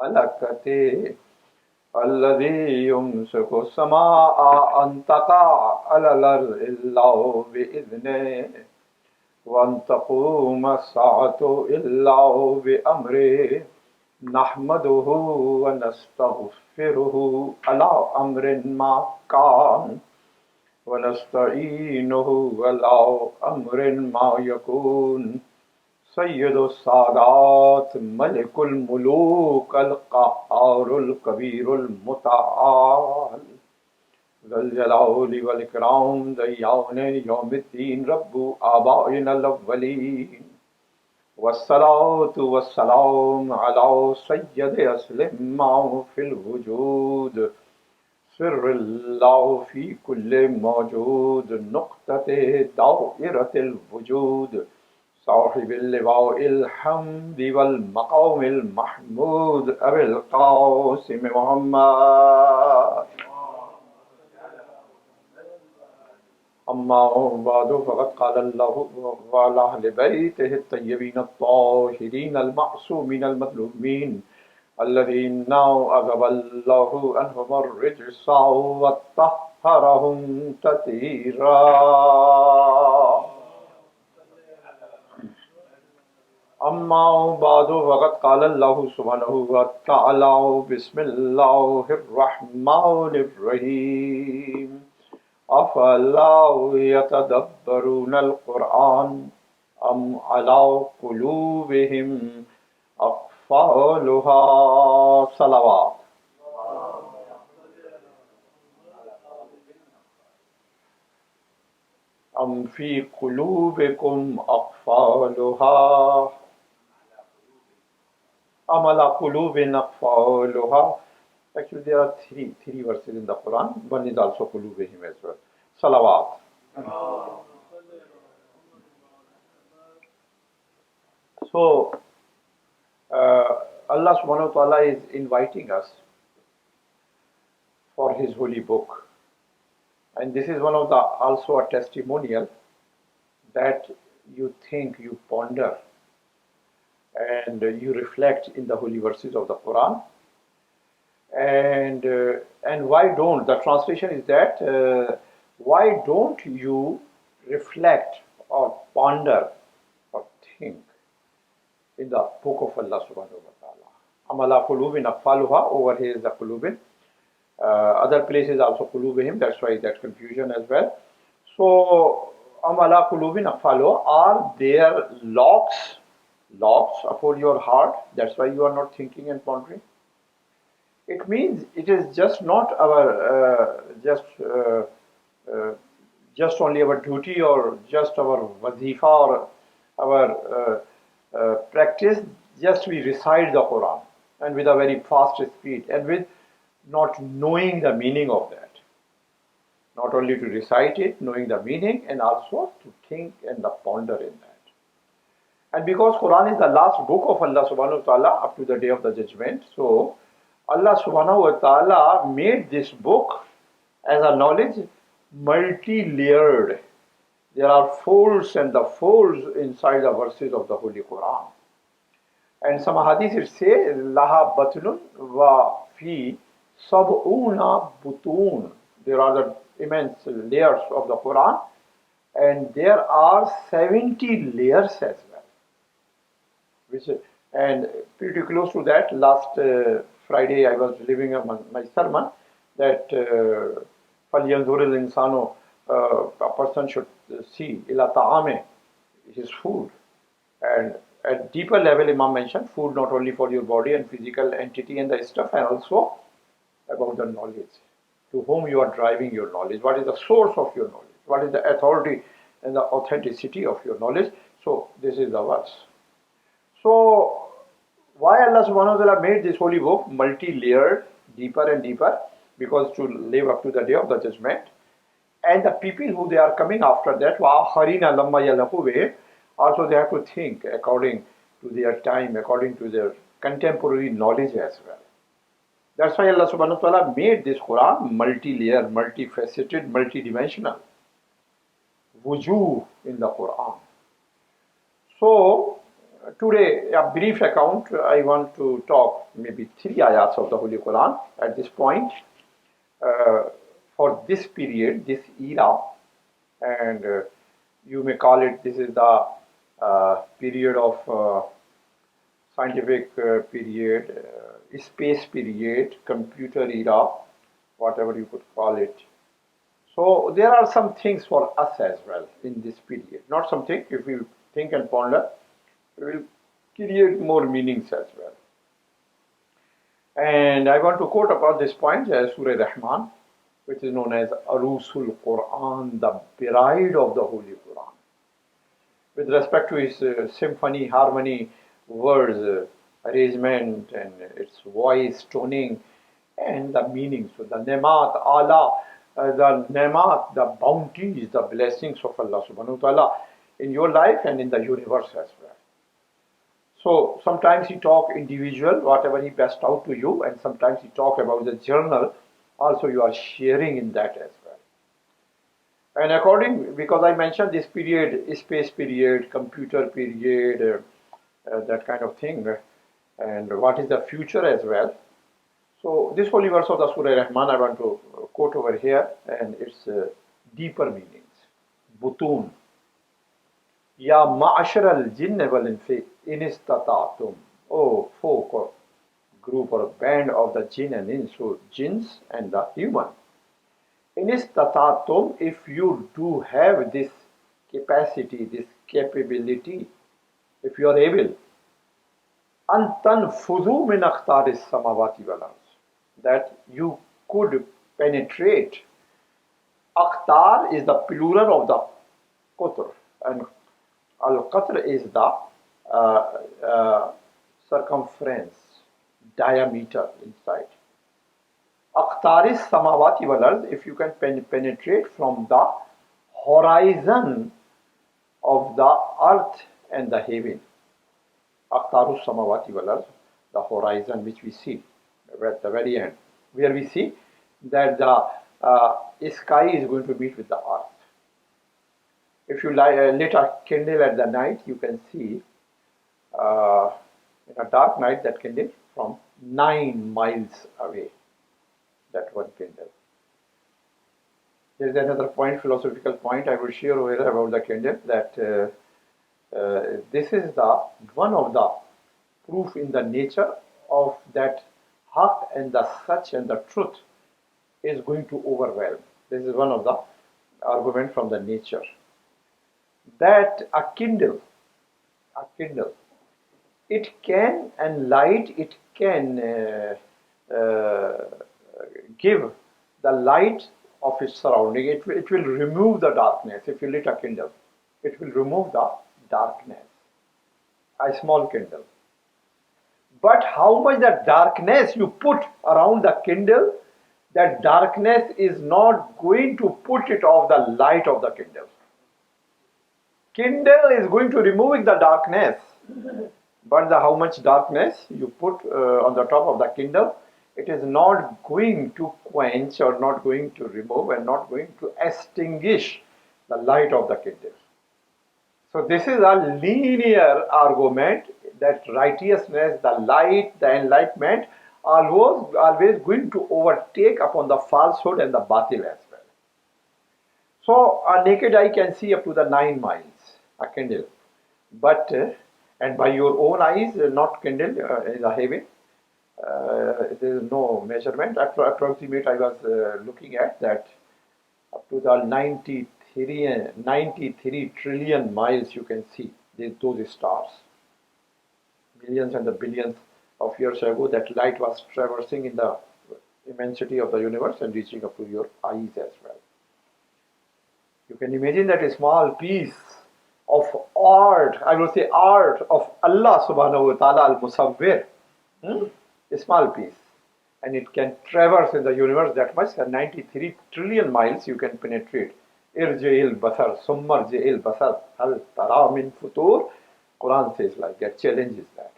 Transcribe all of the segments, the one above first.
ملكته الذي يمسك السماء أن تقع على الأرض إلا بإذنه وأن تقوم الساعة إلا بأمره نحمده ونستغفره على أمر ما كان ونستعينه على أمر ما يكون سيد السادات ملك الملوك القهار الكبير المتعال ذو الجلال والإكرام ديان يوم الدين رب آبائنا الأولين والصلاة والسلام على سيد أسلم في الوجود سر الله في كل موجود نقطة دائرة الوجود صاحب اللواء الحمد والمقام المحمود أبي القاسم محمد أما بعد فقد قال الله وعلى أهل بيته الطيبين الطاهرين المعصومين المظلومين الذين أذهب الله عنهم الرجس وطهرهم تطهيرا أما بعد فقد قال الله سبحانه وتعالى بسم الله الرحمن الرحيم أفلا يتدبرون القرآن أم على قلوبهم أقفالها صلوات أم في قلوبكم أقفالها أم على قلوب أقفالها. Actually, there are three verses in the Quran. One is also qulubihim as well. Salawat. So, Allah subhanahu wa ta'ala is inviting us for His holy book. And this is one of the also a testimonial that you think, you ponder, and you reflect in the holy verses of the Quran. And why don't, the translation is that why don't you reflect or ponder or think in the book of Allah subhanahu wa ta'ala. Amala qulubin aqfaluha, over here is the qulubin. Other places also qulubihim, that's why that confusion as well. So amala qulubin aqfaluha, are there locks upon your heart, that's why you are not thinking and pondering. It means it is just not our just only our duty or just our wazifa or our practice, just we recite the Quran and with a very fast speed and with not knowing the meaning of that. Not only to recite it, knowing the meaning, and also to think and the ponder in that. And because Quran is the last book of Allah subhanahu wa ta'ala up to the day of the judgment, so Allah subhanahu wa ta'ala made this book as a knowledge multi-layered. There are folds and the folds inside the verses of the Holy Quran. And some hadith it says, Laha batnun wa fi sab'una butun. There are the immense layers of the Quran, and there are 70 layers as well. And pretty close to that, last Friday I was delivering my sermon that فَلْيَنْظُرِ الْإِنسَانُ, a person should see ila ta'ame, his food. And at deeper level, Imam mentioned food not only for your body and physical entity and the stuff, and also about the knowledge. To whom you are driving your knowledge, what is the source of your knowledge, what is the authority and the authenticity of your knowledge. So this is the verse. So why Allah subhanahu wa ta'ala made this holy book multi-layered, deeper and deeper? Because to live up to the day of the judgment. And the people who they are coming after that, also they have to think according to their time, according to their contemporary knowledge as well. That's why Allah subhanahu wa ta'ala made this Quran multi-layered, multifaceted, multidimensional. Wujuh in the Quran. So Today, a brief account. I want to talk maybe three ayats of the Holy Quran at this point uh, for this period, this era, and you may call it this is the period of scientific period, space period, computer era, whatever you could call it. So there are some things for us as well in this period. Not something, if we think and ponder, we will create more meanings as well. And I want to quote about this point, Surah Rahman, which is known as Arusul Quran, the bride of the Holy Quran. With respect to its symphony, harmony, words, arrangement, and its voice, toning, and the meaning. So the Nemat, Allah, the Nemat, the bounties, the blessings of Allah subhanahu wa ta'ala in your life and in the universe as well. So sometimes he talk individual, whatever he passed out to you, and sometimes he talk about the journal, also you are sharing in that as well. And according, because I mentioned this period, space period, computer period, that kind of thing, and what is the future as well. So this holy verse of the Surah Rahman I want to quote over here, and its deeper meanings. Butun. Ya ma'ashar al-jinn wal-insi in istata'tum. Oh folk or group or band of the jinn and ins, so jinns and the human. In istata'tum, if you do have this capacity, this capability, if you are able, an tanfudhu min aqtaris samawati wal ardh, that you could penetrate. Aqtar is the plural of the qatr, and al-qatr is the circumference, diameter inside. Aqtaris samawati wal ardh, if you can penetrate from the horizon of the earth and the heaven. Aqtarus samawati wal ardh, the horizon which we see at the very end, where we see that the sky is going to meet with the earth. If you lit a candle at the night, you can see in a dark night that candle from 9 miles away, that one candle. There is another point, philosophical point I will share over here about the candle, that this is the one of the proof in the nature of that haq and the such and the truth is going to overwhelm. This is one of the argument from the nature, that a kindle, it can enlight, it can give the light of its surrounding. It will remove the darkness. If you lit a candle, it will remove the darkness. A small candle. But how much the darkness you put around the candle, that darkness is not going to put it off the light of the candle. Candle is going to remove the darkness, but how much darkness you put on the top of the candle, it is not going to quench or not going to remove and not going to extinguish the light of the candle. So this is a linear argument that righteousness, the light, the enlightenment, always going to overtake upon the falsehood and the batil as well. So a naked eye can see up to the 9 miles, a candle, but and by your own eyes, not candle, is a heaven. There is no measurement. Approximate, I was looking at that up to the 93 trillion miles you can see those stars. Millions and the billions of years ago, that light was traversing in the immensity of the universe and reaching up to your eyes as well. You can imagine that a small piece of art, I will say art of Allah subhanahu wa ta'ala al-Musawwir, a small piece, and it can traverse in the universe that much, 93 trillion miles you can penetrate. Irji'il basar, summarji'il basar, hal tara min futur. Quran says like that, challenges that.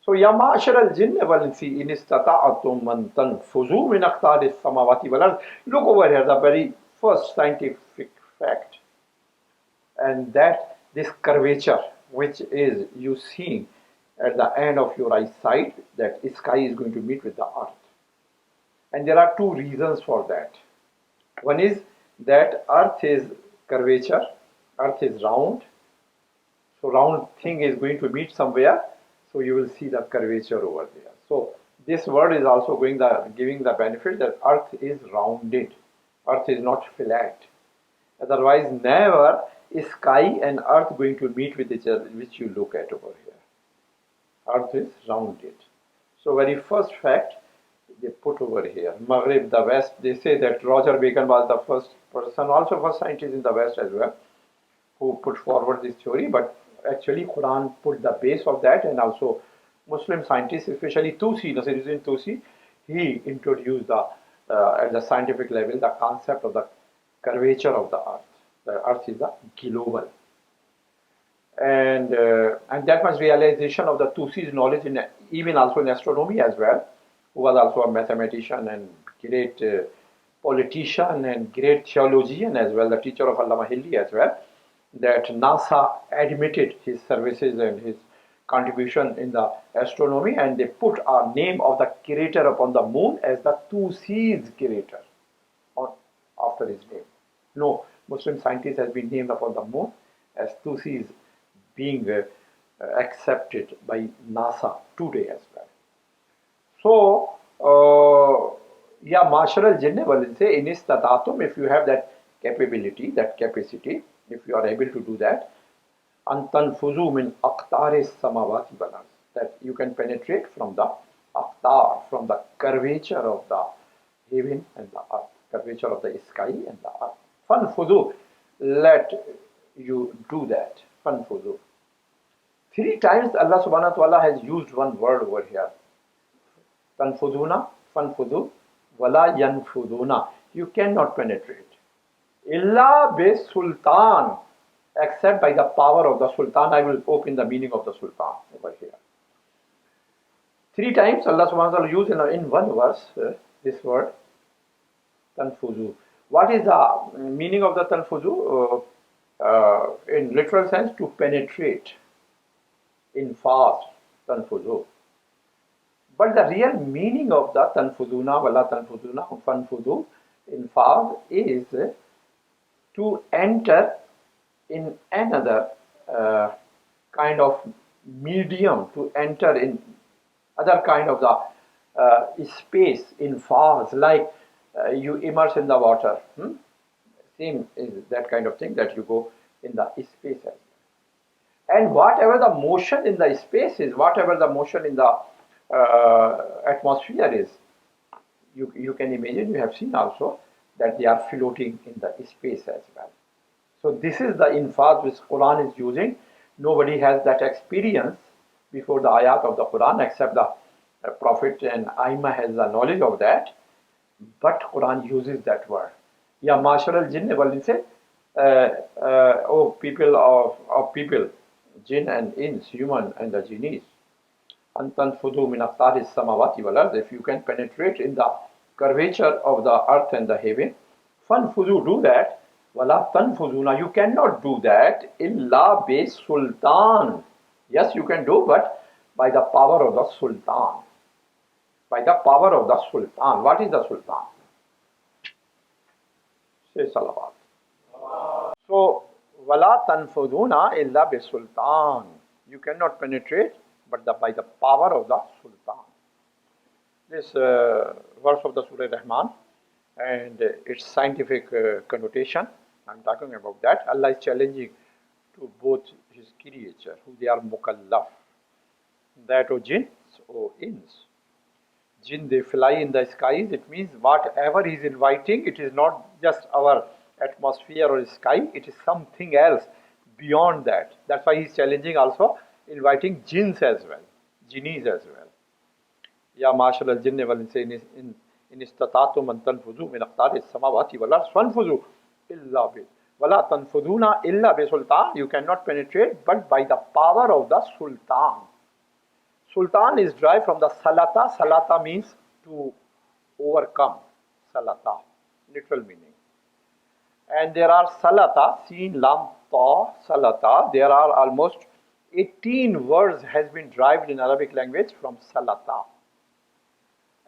So, ya ma'ashar al-jinn wal-insi in istata'atum an tanfuzu min aqtaris samawati wal ard. Look over here, the very first scientific fact, and that this curvature, which is you seeing at the end of your eyesight that sky is going to meet with the earth. And there are two reasons for that. One is that earth is curvature, earth is round, so round thing is going to meet somewhere, so you will see the curvature over there. So this word is also giving the benefit that earth is rounded, earth is not flat. Otherwise, never is sky and earth going to meet with each other, which you look at over here. Earth is rounded. So very first fact they put over here. Maghrib, the West, they say that Roger Bacon was the first person, also first scientist in the West as well, who put forward this theory, but actually Quran put the base of that, and also Muslim scientists, especially Tusi, Nasiruddin Tusi, he introduced at the scientific level the concept of the curvature of the earth. The earth is a global. And that much realization of the Tusi's knowledge in even also in astronomy as well, who was also a mathematician and great politician and great theologian as well, the teacher of Allama Hilli as well, that NASA admitted his services and his contribution in the astronomy, and they put a name of the crater upon the moon as the Tusi's crater after his name. No Muslim scientist has been named upon the moon as Tusi's, being accepted by NASA today as well. So, yeah, Masharal Jinne will say, Inistatatum, if you have that capability, that capacity, if you are able to do that, Antanfuzu min aqtaris samawati balas, that you can penetrate from the aqtar, from the curvature of the heaven and the earth, curvature of the sky and the earth. Fanfuzu, let you do that. Fanfuzu. 3 times Allah subhanahu wa ta'ala has used one word over here. Tanfuduna, fanfudu, wala yanfuduna. You cannot penetrate. Illa bi sultan, except by the power of the sultan. I will open the meaning of the sultan over here. 3 times Allah subhanahu wa ta'ala used in one verse this word, tanfudu. What is the meaning of the tanfudu? In literal sense, to penetrate. In fast, tanfudu. But the real meaning of the tanfuduna, wala tanfuduna, fanfudu in fast is to enter in another kind of medium, to enter in other kind of the space in fast, like you immerse in the water. Same is that kind of thing that you go in the space as well. And whatever the motion in the space is, whatever the motion in the atmosphere is, you can imagine, you have seen also that they are floating in the space as well. So this is the infaz which Quran is using. Nobody has that experience before the ayat of the Quran except the Prophet, and Aima has the knowledge of that. But Quran uses that word. Ya mashar al-jinn wal say, oh people of people, jinn and ins, human and the jinnis. Antanfudu min aqtaris samawati wal ard, if you can penetrate in the curvature of the earth and the heaven, fanfudu, do that. Wala tanfuduna, you cannot do that illa bi sultan. Yes, you can do, but by the power of the sultan. By the power of the sultan. What is the sultan? Say salawat. So, wala tanfuduna illa bi sultan. You cannot penetrate, but by the power of the sultan. This verse of the Surah Rahman and its scientific connotation, I'm talking about that. Allah is challenging to both His creature, who they are mukallaf. That o jinns, o ins. Jinn, they fly in the skies. It means whatever He is inviting, it is not just our atmosphere or sky, it is something else beyond that. That's why He is challenging also, inviting jinns as well, jinnis as well. Ya mashal al-jinni wal insi in istatatum an tanfudu min aqtaris samawati wal ard fanfudu illa bi wala tanfuduna illa bi sultan. You cannot penetrate but by the power of the sultan. Sultan is derived from the salata. Salata means to overcome. Salata, literal meaning. And there are salata, sin, lam, ta, salata. There are almost 18 words has been derived in Arabic language from salata.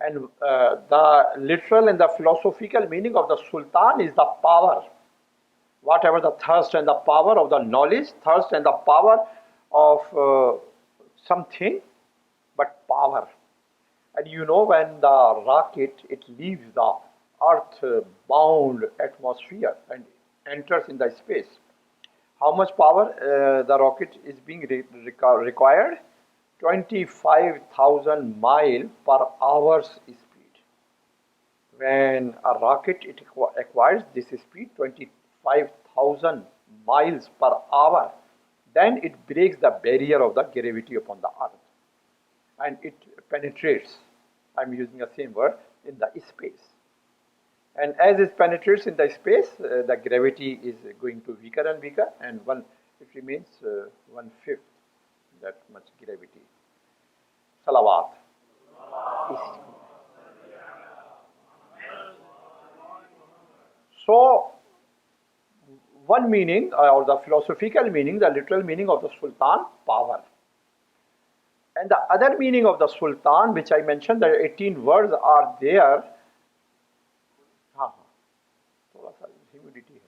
And the literal and the philosophical meaning of the sultan is the power. Whatever the thirst and the power of the knowledge, thirst and the power of something, but power. And you know, when the rocket, it leaves the earth-bound atmosphere and enters in the space, how much power the rocket is being required? 25,000 mile per hour speed. When a rocket it acquires this speed, 25,000 miles per hour, then it breaks the barrier of the gravity upon the earth and it penetrates, I'm using the same word, in the space. And as it penetrates in the space, the gravity is going to weaker and weaker, and it remains 1/5 that much gravity. Salawat. So, one meaning, or the philosophical meaning, the literal meaning of the sultan, power. And the other meaning of the sultan, which I mentioned, the 18 words are there. थोड़ा सा humidity है.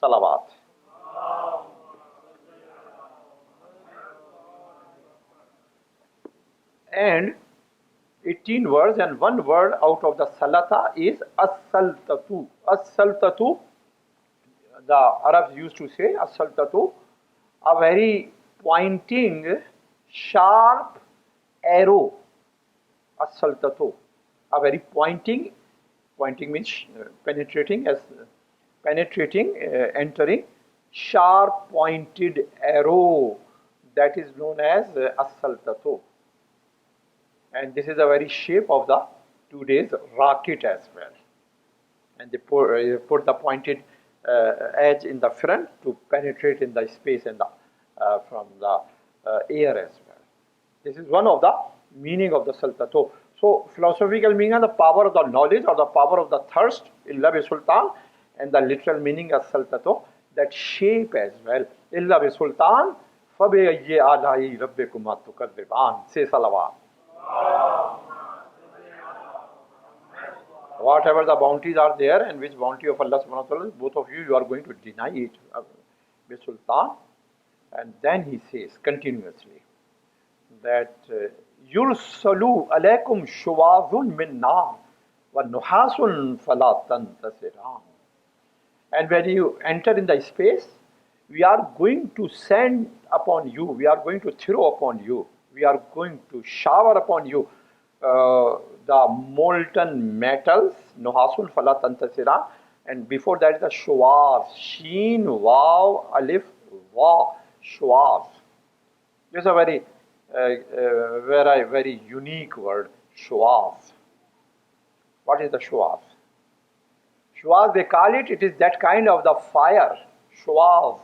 Salawat. And 18 words, and one word out of the salata is as-saltatu. As-saltatu, the Arabs used to say as-saltatu, a very pointing, sharp arrow. As-saltatu, a very pointing means penetrating, entering, sharp pointed arrow, that is known as as-saltatu. And this is the very shape of the today's rocket as well. And they put the pointed edge in the front to penetrate in the space and from the air as well. This is one of the meaning of the saltato. So philosophical meaning is the power of the knowledge or the power of the thirst, illa bi sultan, and the literal meaning of saltato, that shape as well. Illa bi sultan, fa bi ayyi alai rabbikuma tukadiban. Say salawat. Whatever the bounties are there, and which bounty of Allah subhanahu wa ta'ala, both of you are going to deny it, bi sultan. And then he says continuously that yursalu alaykum shuwazun min nar wa nuhasun fala tantasiran. And when you enter in the space, we are going to send upon you, we are going to throw upon you, we are going to shower upon you the molten metals, nuhasun fala tantasiran. And before that is the shuwaz, sheen, waw, alif, wa, shuwaz. This is a very unique word, shuwaz. What is the shuwaz? Shuwaz, they call it, it is that kind of the fire, shuwaz,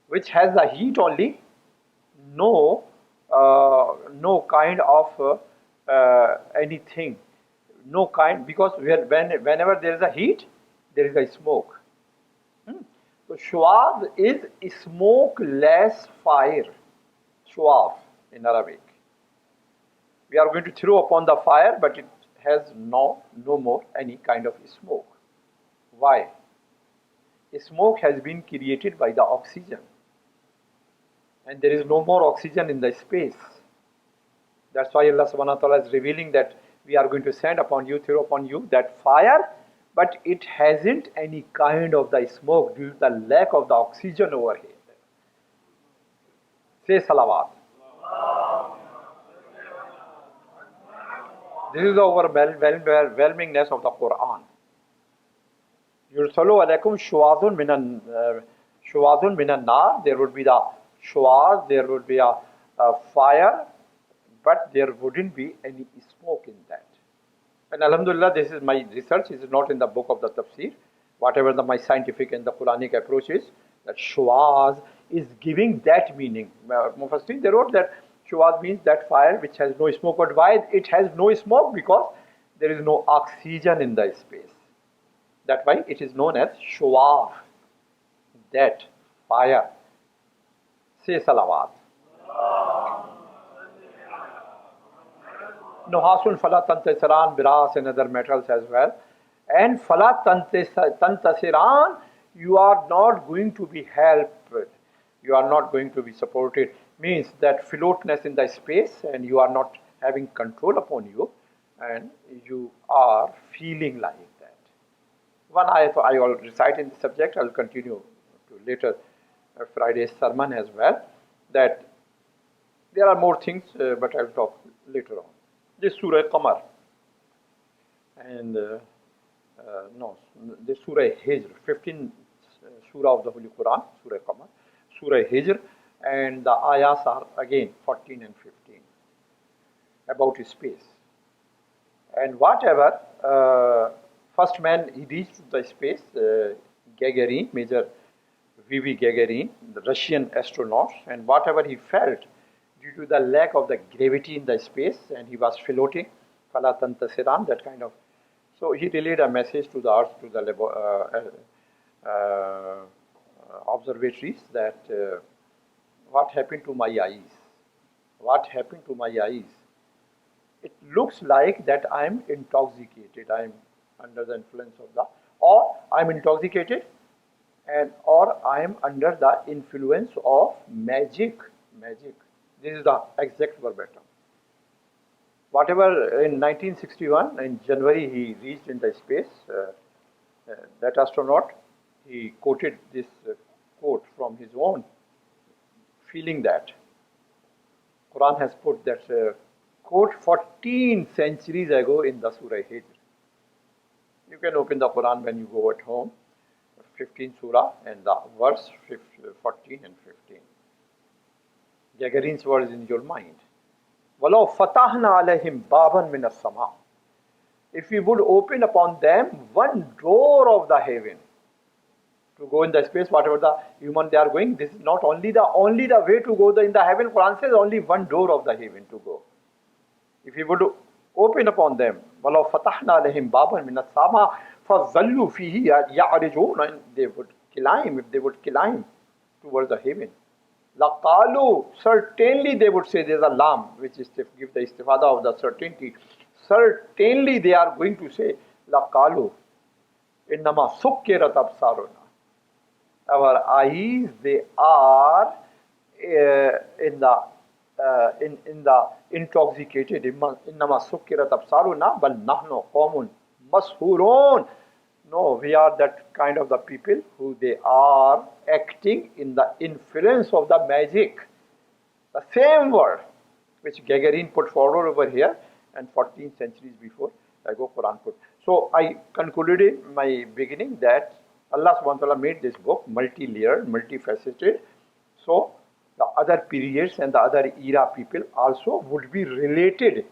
which has the heat only, no kind of anything, no kind, because whenever there is a heat, there is a smoke. So shuwaz is smokeless fire, shuwaz in Arabic. We are going to throw upon the fire, but it has no more any kind of smoke. Why? Smoke has been created by the oxygen, and there is no more oxygen in the space. That's why Allah subhanahu wa ta'ala is revealing that we are going to send upon you, throw upon you that fire, but it hasn't any kind of the smoke due to the lack of the oxygen over here. Say salawat. This is the overwhelmingness of the Quran. Yursalu alaykum shuwazun minan nar. There would be the shuwaz, there would be a fire, but there wouldn't be any smoke in that. And alhamdulillah, this is my research, it is not in the book of the tafsir. Whatever my scientific and the Quranic approach is, that shuwaz is giving that meaning. Mufassir, they wrote that shuwaz means that fire which has no smoke. But why it has no smoke? Because there is no oxygen in the space. That's why it is known as shuwaz. That fire. Say salawat. Nuhasun fala tantasiran, brass and other metals as well. And fala tantasiran, you are not going to be helped. You are not going to be supported. Means that floatness in the space and you are not having control upon you and you are feeling like that. One ayat I will recite in the subject, I will continue to later Friday's sermon as well. That there are more things, but I will talk later on. This Surah Qamar and no, this Surah Hijr, 15th Surah of the Holy Quran, Surah Qamar, Surah Hijr, and the ayahs are again 14 and 15 about space. And whatever, first man he reached the space, Gagarin, Major V.V. Gagarin, the Russian astronauts, and whatever he felt due to the lack of the gravity in the space, and he was floating, Fala Tantasiran, that kind of. So he relayed a message to the Earth, to the observatories that what happened to my eyes? What happened to my eyes? It looks like that I am intoxicated. I am under the influence of the, or I am intoxicated, and or I am under the influence of magic. Magic. This is the exact verbatim. Whatever in 1961, in January, he reached in the space, that astronaut, he quoted this quote from his own feeling that. Quran has put that quote 14 centuries ago in the Surah Hijr. You can open the Quran when you go at home, 15th Surah and the verse 14 and 15. Gagarin's word is in your mind. وَلَوْ فَتَحْنَا عَلَيْهِمْ بَابًا مِنَ السَّمَاءِ. If we would open upon them one door of the heaven to go in the space, whatever the human they are going, this is not only the way to go in the heaven. Quran says only one door of the heaven to go. If we would open upon them, وَلَوْ فَتَحْنَا عَلَيْهِمْ بَابًا مِنَ السَّمَاءِ فَظَلُّوا فِيهِ يَعْرِجُونَ, and they would climb, if they would climb towards the heaven. Laqalu, certainly they would say, there's a lam which is to give the istifada of the certainty. Certainly they are going to say, Laqalu, innama sukkirat absaruna. Our eyes, they are in the intoxicated. Innama sukkirat absaruna, bal nahnu qawmun mashhurun. No, we are that kind of the people who they are acting in the influence of the magic. The same word which Gagarin put forward over here and 14 centuries before ago Quran put. So I concluded in my beginning that Allah subhanahu wa ta'ala made this book multi-layered, multifaceted. So the other periods and the other era people also would be related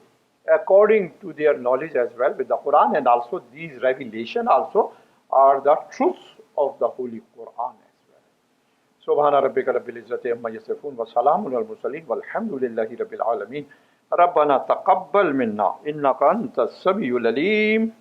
according to their knowledge as well with the Quran, and also these revelations also are the truths of the Holy Quran as well. Subhana rabbika rabbil izzati amma yasifun wa salamun al mursalin walhamdulillahi rabbil alamin. Rabbana taqabbal minna innaka antas samiul alim.